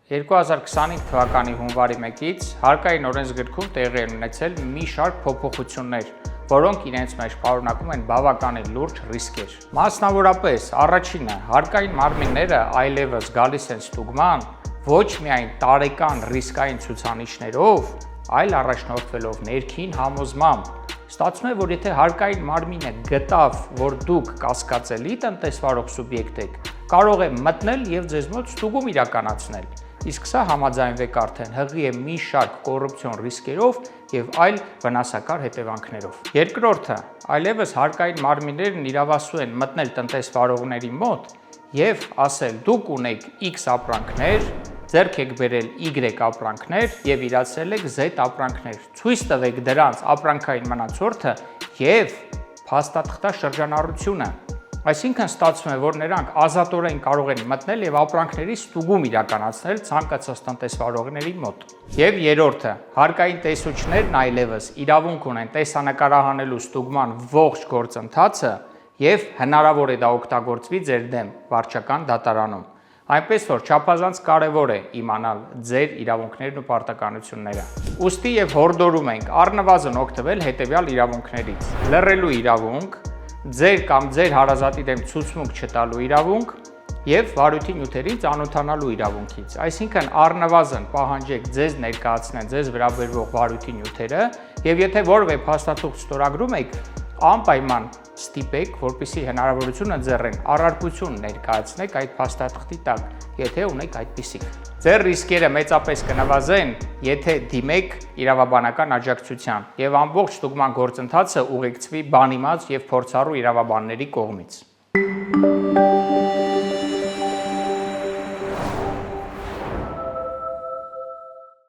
2025 թվականի հունվարի 1-ից հարկային օրենսգրքում տեղի են ունեցել մի շարք փոփոխություններ, որոնք իրենց մեջ պարունակում են բավականին լուրջ ռիսկեր։ Մասնավորապես, առաջինը, հարկային մարմինները այլևս գալիս են ստուգման ոչ միայն տարեկան ռիսկային ցուցանիշներով, այլ առաջնորդվելով ներքին համոզմամբ։ Ստացվում է, որ եթե հարկային մարմինը գտավ, որ դուք կասկածելի տնտեսվարող սուբյեկտ եք, կարող է մտնել եւ ձեզ մոտ ստուգում իրականացնել։ Իսկ սա համաձայնվեք արդեն հղի է մի շարք կոռուպցիոն ռիսկերով եւ այլ վնասակար հետևանքներով։ Երկրորդը, այլևս հարկային մարմիններն իրավասու են մտնել տնտեսվարողների մոտ եւ ասել՝ դուք ունեք X ապրանքներ, ձեռք եք բերել Y ապրանքներ եւ իրացրել եք Z ապրանքներ։ Ցույց տվեք դրանց ապրանքային մնացորդը եւ փաստաթղթա շրջանառությունը։ Այսինքն ստացվում է, որ նրանք ազատորեն կարող են մտնել եւ ապրանքների ստուգում իրականացնել ցանկացած տնտեսվարողների մոտ։ Եվ երրորդը, հարկային տեսուչներն այլևս իրավունք ունեն տեսանկարահանելու ստուգման ողջ գործընթացը եւ հնարավոր է դա օգտագործվի ձեր դեմ վարչական դատարանում։ Այնպես որ չափազանց կարևոր է իմանալ ձեր իրավունքներն ու պարտականությունները։ Ուստի եւ հորդորում ենք առնվազն օգտվել հետեւյալ իրավունքներից. լռելու իրավունք, ձեր կամ ձեր հարազատի դեմ ցուցմունք չտալու իրավունք եւ վարույթի նյութերին ծանոթանալու իրավունքից։ Այսինքն առնվազն պահանջեք ձեզ ներկայացնեն ձեզ վրա բերվող վարույթի նյութերը եւ եթե որևէ փաստաթուղթ ստորագրում եք, անպայման ստիպեք, որպեսզի հնարավորություն ընձեռեն առարկություն ներկայացնեք այդ փաստաթղթի տակ, եթե ունեք այդպիսիք։ Ձեր ռիսկերը մեծապես կնվազեն, եթե դիմեք իրավաբանական աջակցության եւ ամբողջ ստուգման գործընթացը ուղեկցվի բանիմաց եւ փորձառու իրավաբանների կողմից։